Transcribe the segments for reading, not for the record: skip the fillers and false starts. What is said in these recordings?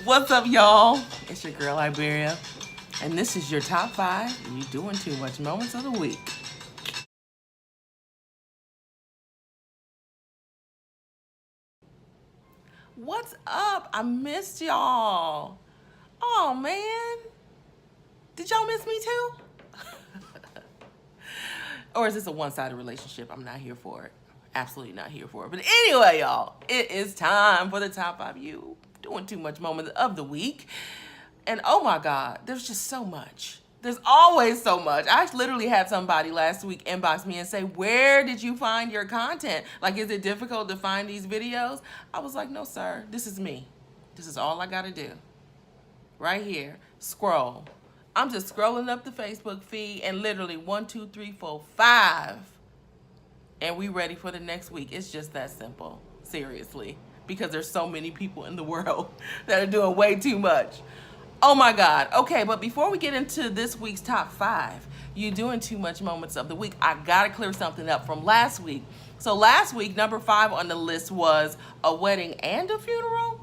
What's up, y'all? It's your girl Iberia, and this is your top 5 You Doing Too Much moments of the week. What's up? I missed y'all. Oh man, did y'all miss me too? Or is this a one-sided relationship? I'm not here for it. Absolutely not here for it. But anyway, y'all, it is time for the top 5 You Doing Too Much moments of the week. And oh my God, there's just so much. There's always so much. I literally had somebody last week inbox me and say, where did you find your content? Like, is it difficult to find these videos? I was like, no, sir, this is me. This is all I gotta do. Right here, scroll. I'm just scrolling up the Facebook feed and literally 1, 2, 3, 4, 5. And we ready for the next week. It's just that simple, seriously. Because there's so many people in the world that are doing way too much. Oh my God. Okay, but before we get into this week's top 5 You Doing Too Much moments of the week, I gotta clear something up from last week. So last week, number 5 on the list was a wedding and a funeral.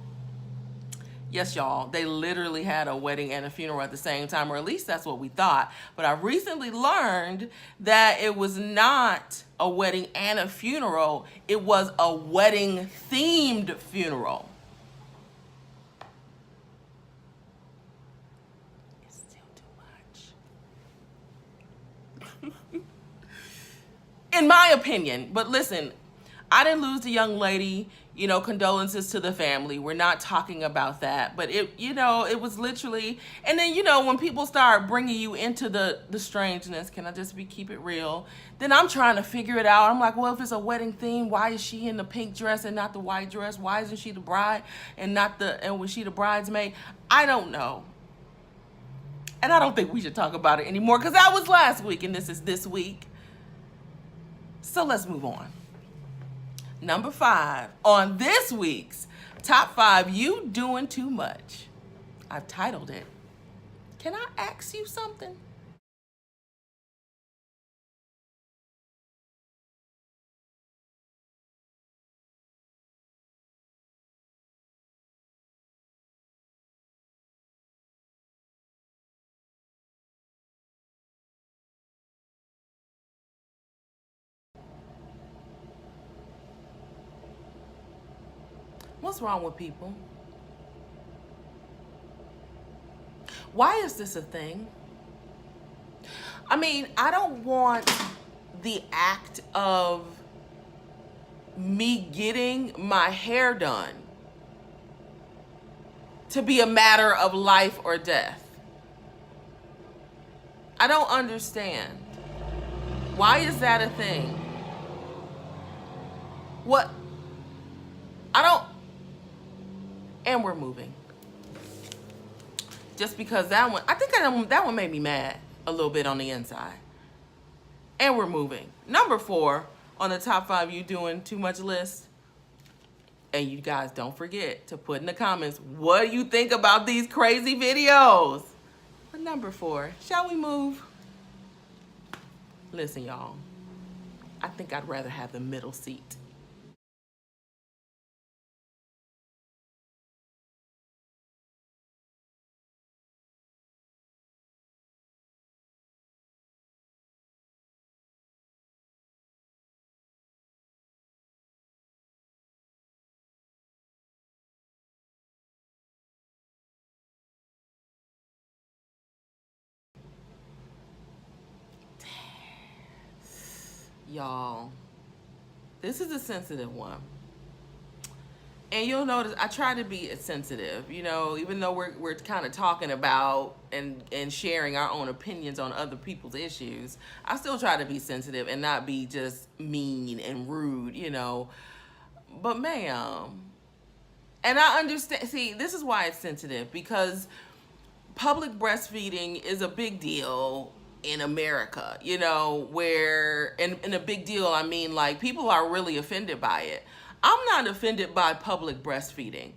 Yes, y'all, they literally had a wedding and a funeral at the same time, or at least that's what we thought. But I recently learned that it was not a wedding and a funeral. It was a wedding-themed funeral. It's still too much. In my opinion, but listen, I didn't lose the young lady. You know, condolences to the family. We're not talking about that. But it was literally, and then, when people start bringing you into the strangeness, can I just keep it real? Then I'm trying to figure it out. I'm like, well, if it's a wedding theme, why is she in the pink dress and not the white dress? Why isn't she the bride and was she the bridesmaid? I don't know. And I don't think we should talk about it anymore because that was last week and this is this week. So let's move on. Number 5 on this week's top 5 You Doing Too Much. I've titled it, Can I Ask You Something? What's wrong with people? Why is this a thing? I mean, I don't want the act of me getting my hair done to be a matter of life or death. I don't understand. Why is that a thing? What? And we're moving. Just because that one made me mad a little bit on the inside. And we're moving. Number 4 on the top 5 You Doing Too Much list. And you guys don't forget to put in the comments, what do you think about these crazy videos? But number 4, shall we move? Listen, y'all. I think I'd rather have the middle seat. Y'all, this is a sensitive one. And you'll notice I try to be sensitive, even though we're kind of talking about and sharing our own opinions on other people's issues. I still try to be sensitive and not be just mean and rude, But ma'am, and I understand, see, this is why it's sensitive, because public breastfeeding is a big deal in America, where, and a big deal, I mean, like, people are really offended by it. I'm not offended by public breastfeeding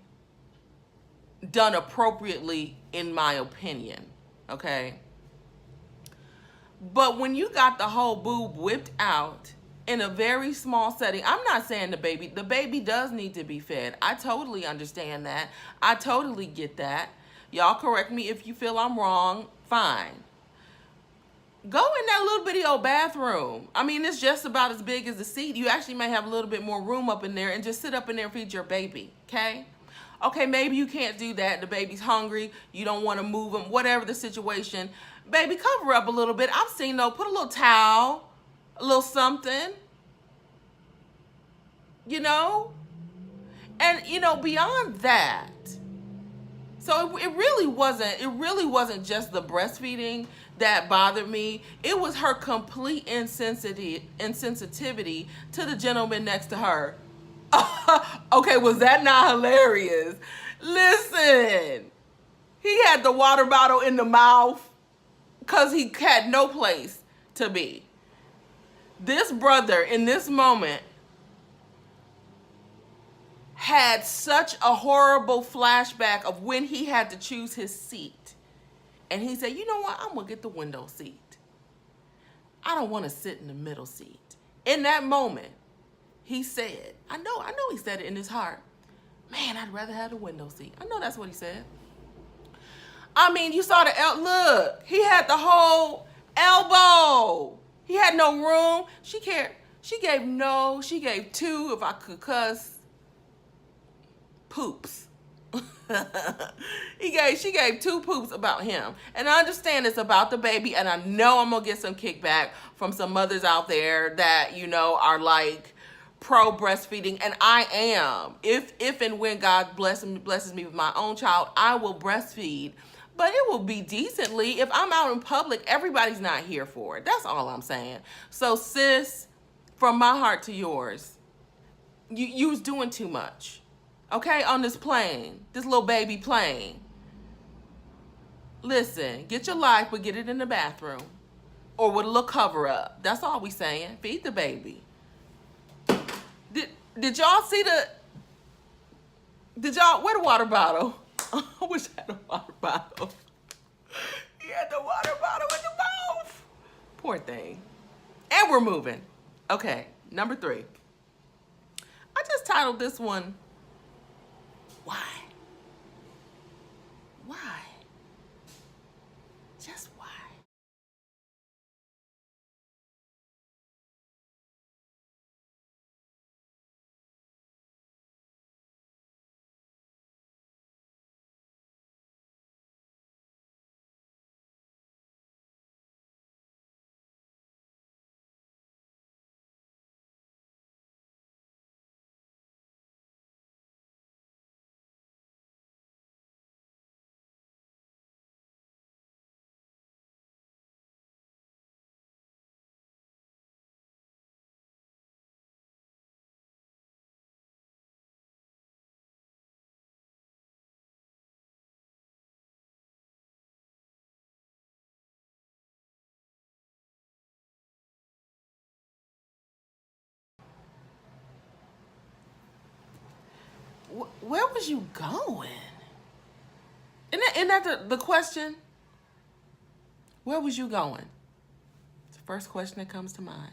done appropriately, in my opinion, okay? But when you got the whole boob whipped out in a very small setting. I'm not saying the baby does need to be fed. I totally understand that. I totally get that. Y'all correct me if you feel I'm wrong. Fine. Go in that little bitty old bathroom. I mean, it's just about as big as the seat. You actually may have a little bit more room up in there, and just sit up in there and feed your baby, okay? Okay, maybe you can't do that. The baby's hungry. You don't want to move him. Whatever the situation. Baby, cover up a little bit. I've seen, though, put a little towel, a little something, you know? And, you know, beyond that, so it really wasn't just the breastfeeding that bothered me. It was her complete insensitivity to the gentleman next to her. Okay, was that not hilarious? Listen, he had the water bottle in the mouth because he had no place to be. This brother in this moment had such a horrible flashback of when he had to choose his seat. And he said, you know what? I'm going to get the window seat. I don't want to sit in the middle seat. In that moment, he said, I know he said it in his heart. Man, I'd rather have the window seat. I know that's what he said. I mean, you saw the, look, he had the whole elbow. He had no room. She cared. She gave two, if I could cuss, poops. She gave two poops about him. And I understand it's about the baby, and I know I'm gonna get some kickback from some mothers out there that, you know, are like pro breastfeeding, and I am. If and when God blesses me with my own child, I will breastfeed. But it will be decently. If I'm out in public, everybody's not here for it. That's all I'm saying. So sis, from my heart to yours, you was doing too much. Okay, on this plane, this little baby plane. Listen, get your life, but get it in the bathroom. Or with a little cover up. That's all we saying. Feed the baby. Did y'all see where the water bottle? I wish I had a water bottle. He had the water bottle in the mouth. Poor thing. And we're moving. Okay, number 3. I just titled this one, Why? Why? Just why? Where was you going? Isn't that the question? Where was you going? It's the first question that comes to mind.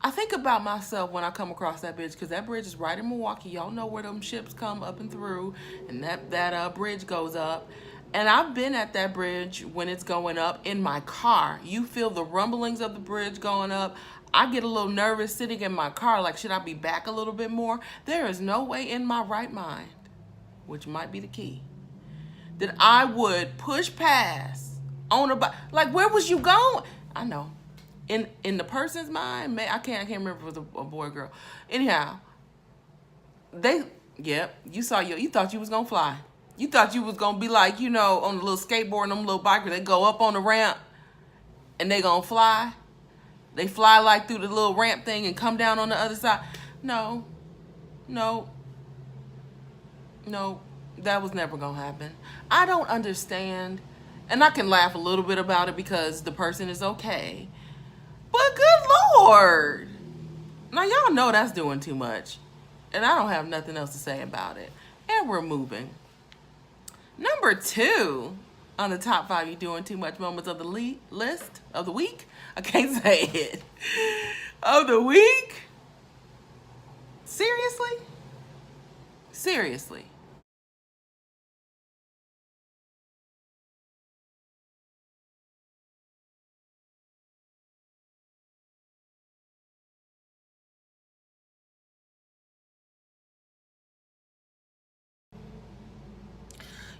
I think about myself when I come across that bridge, because that bridge is right in Milwaukee. Y'all know where them ships come up and through, and that bridge goes up. And I've been at that bridge when it's going up in my car. You feel the rumblings of the bridge going up. I get a little nervous sitting in my car, like, should I be back a little bit more? There is no way in my right mind, which might be the key, that I would push past on a bike. Like, where was you going? I know. In the person's mind, I can't remember if it was a boy or girl. Anyhow, you thought you was gonna fly. You thought you was gonna be like, you know, on the little skateboard and them little bikers, they go up on the ramp and they gonna fly. They fly like through the little ramp thing and come down on the other side. No, that was never gonna happen. I don't understand. And I can laugh a little bit about it because the person is okay. But good Lord. Now y'all know that's doing too much. And I don't have nothing else to say about it. And we're moving. Number 2 on the top 5 you doing too much moments of the list of the week. I can't say it. of the week? Seriously? Seriously.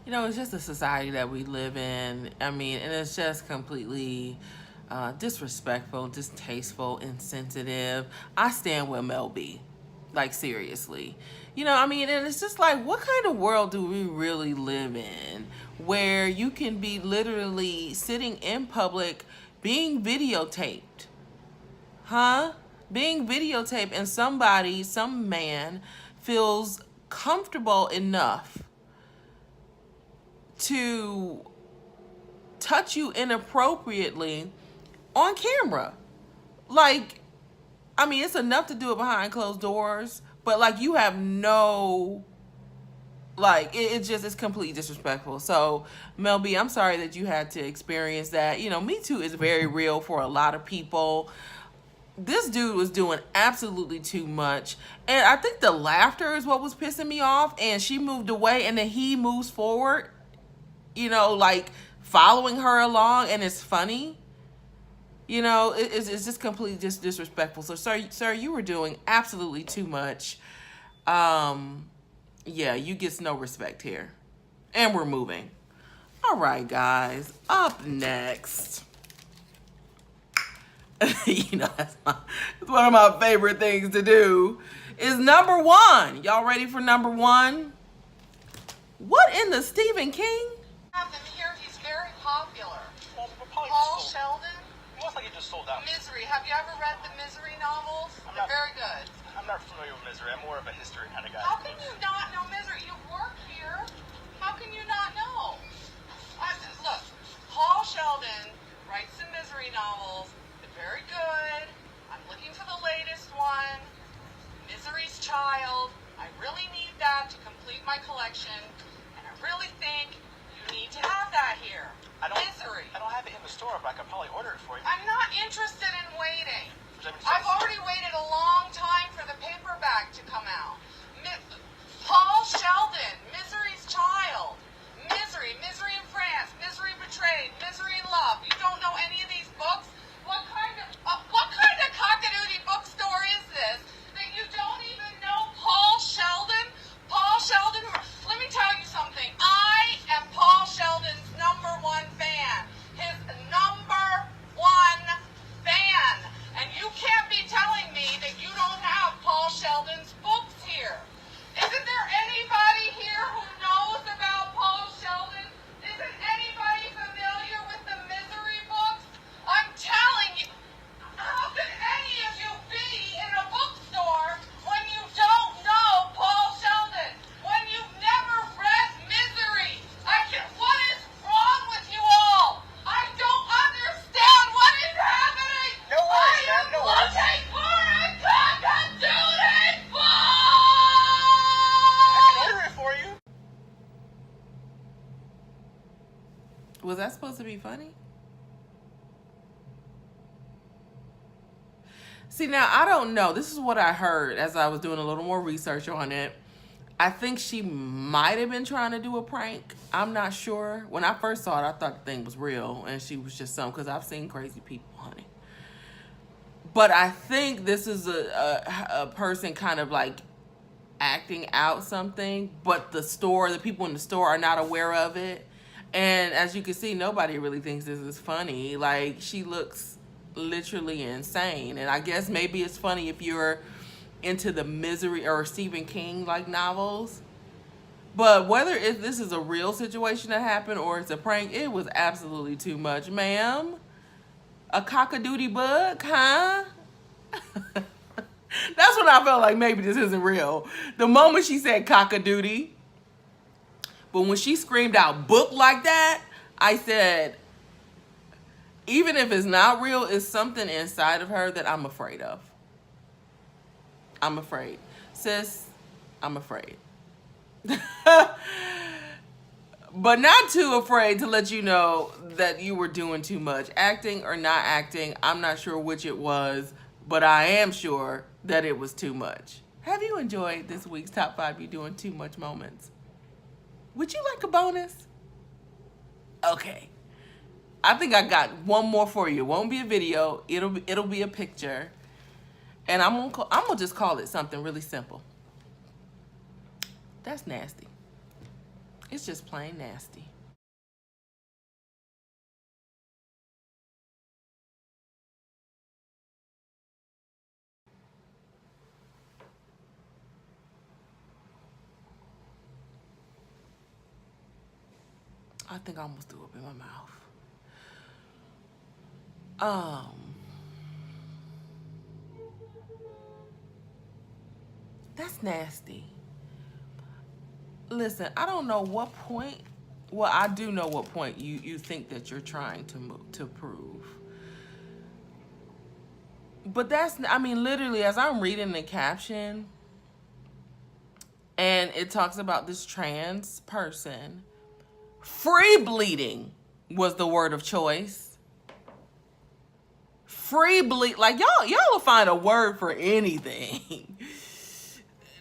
You know, it's just the society that we live in. I mean, and it's just completely disrespectful, distasteful, insensitive. I stand with Mel B. Like, seriously. You know, I mean, and it's just like, what kind of world do we really live in where you can be literally sitting in public being videotaped? Huh? Being videotaped, and somebody, some man, feels comfortable enough to touch you inappropriately on camera. Like, I mean, it's enough to do it behind closed doors, but like, you have no, like, it's just, it's completely disrespectful. So, Mel B, I'm sorry that you had to experience that. You know, Me Too is very real for a lot of people. This dude was doing absolutely too much. And I think the laughter is what was pissing me off. And she moved away, and then he moves forward, you know, like following her along, and it's funny. You know, it's just completely just disrespectful. So, sir, you were doing absolutely too much. Yeah, you get no respect here. And we're moving. All right, guys. Up next. You know, it's one of my favorite things to do. Is number one. Y'all ready for number one? What in the Stephen King? Have them here. He's very popular. Well, Paul Sheldon. It looks like he just sold out. Misery. Have you ever read the Misery novels? They're very good. I'm not familiar with Misery. I'm more of a history kind of guy. How can you not know Misery? You work here. How can you not know? Look, Paul Sheldon writes some Misery novels. They're very good. I'm looking for the latest one. Misery's Child. I really need that to complete my collection. And I really think you need to have that here. Misery. I don't have it in the store, but I could probably order it for you. I'm not interested in waiting. I've already waited a long time for the paperback to come out. Paul Sheldon, Misery's Child, Misery, Misery in France, Misery Betrayed, Misery in Love. You don't know any of these books? What kind of cockadoodie bookstore is this that you don't even know Paul Sheldon? Paul Sheldon, let me tell you something. I am Paul Sheldon's number one fan. His number one fan. And you can't be telling me that you don't have Paul Sheldon's books here. Isn't there anybody here who knows about Paul Sheldon? Isn't anybody familiar with the Misery books? I'm telling you, how can any of you be in a bookstore when you don't know Paul Sheldon? When you've never read Misery? What is wrong with you all? I don't understand what is happening. No worries, man, no worries. I am looking for a cockadoodie book! I can order it for you. Was that supposed to be funny? See, now, I don't know. This is what I heard as I was doing a little more research on it. I think she might have been trying to do a prank. I'm not sure. When I first saw it, I thought the thing was real, and she was just some, because I've seen crazy people, honey. But I think this is a person kind of like acting out something, but the people in the store are not aware of it. And as you can see, nobody really thinks this is funny. Like, she looks literally insane. And I guess maybe it's funny if you're into the Misery or Stephen King like novels. But whether this is a real situation that happened or it's a prank, it was absolutely too much, ma'am. A cockadoodie bug, huh? That's when I felt like maybe this isn't real. The moment she said cockadoodie, but when she screamed out book like that, I said, even if it's not real, it's something inside of her that I'm afraid of. I'm afraid. Sis, I'm afraid. But not too afraid to let you know that you were doing too much. Acting or not acting, I'm not sure which it was, but I am sure that it was too much. Have you enjoyed this week's Top 5 You Doing Too Much moments? Would you like a bonus? Okay. I think I got one more for you. It won't be a video. It'll be a picture. And I'm gonna just call it something really simple. That's nasty. It's just plain nasty. I think I almost threw up in my mouth. That's nasty. Listen, I don't know what point. Well, I do know what point you think that you're trying to prove. But that's, I mean, literally, as I'm reading the caption, and it talks about this trans person, free bleeding was the word of choice. Free bleed, like y'all will find a word for anything.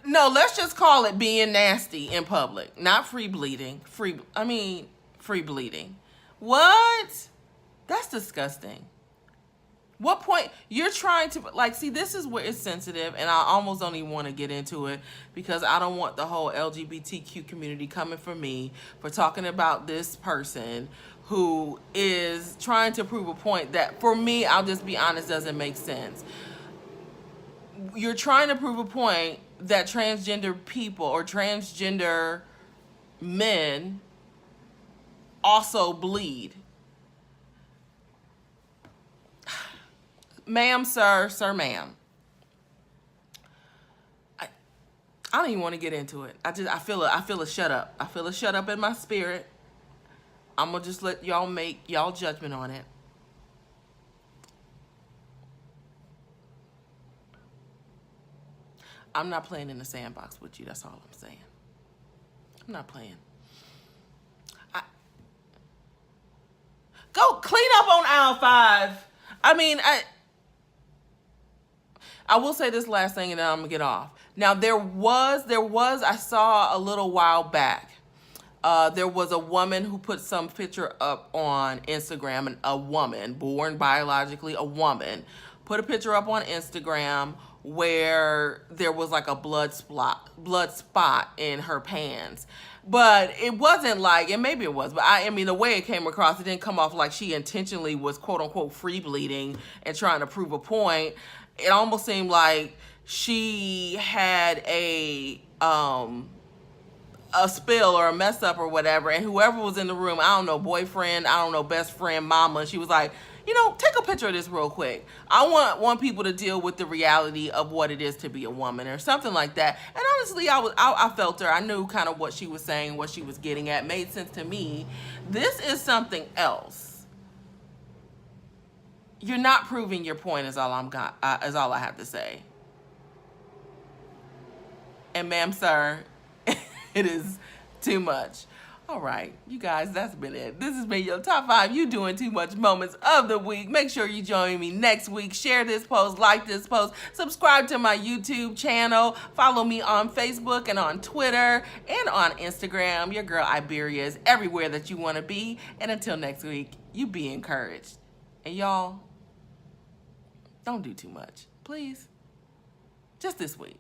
No, let's just call it being nasty in public, not free bleeding. Free bleeding. What? That's disgusting. What point you're trying to, like, see, this is where it's sensitive, and I almost don't even want to get into it because I don't want the whole LGBTQ community coming for me for talking about this person who is trying to prove a point that, for me, I'll just be honest, doesn't make sense. You're trying to prove a point that transgender people or transgender men also bleed. Ma'am, sir, ma'am. I don't even want to get into it. I feel a shut up. I feel a shut up in my spirit. I'm gonna just let y'all make y'all judgment on it. I'm not playing in the sandbox with you. That's all I'm saying. I'm not playing. Go clean up on aisle 5. I mean, I will say this last thing and then I'm gonna get off. Now there was I saw a little while back. There was a woman who put some picture up on Instagram, and a woman, born biologically a woman, put a picture up on Instagram where there was like a blood spot in her pants. But it wasn't like, and maybe it was, but I mean, the way it came across, it didn't come off like she intentionally was quote unquote free bleeding and trying to prove a point. It almost seemed like she had a spill or a mess up or whatever, and whoever was in the room, I don't know, boyfriend, I don't know, best friend, mama, she was like, you know, take a picture of this real quick. I want people to deal with the reality of what it is to be a woman or something like that. And honestly, I felt her. I knew kind of what she was saying, what she was getting at. Made sense to me. This is something else. You're not proving your point is all I have to say. And ma'am, sir, it is too much. All right, you guys, that's been it. This has been your Top 5 You Doing Too Much moments of the week. Make sure you join me next week. Share this post, like this post, subscribe to my YouTube channel, follow me on Facebook and on Twitter and on Instagram. Your girl Iberia is everywhere that you want to be. And until next week, you be encouraged. And y'all, don't do too much, please. Just this week.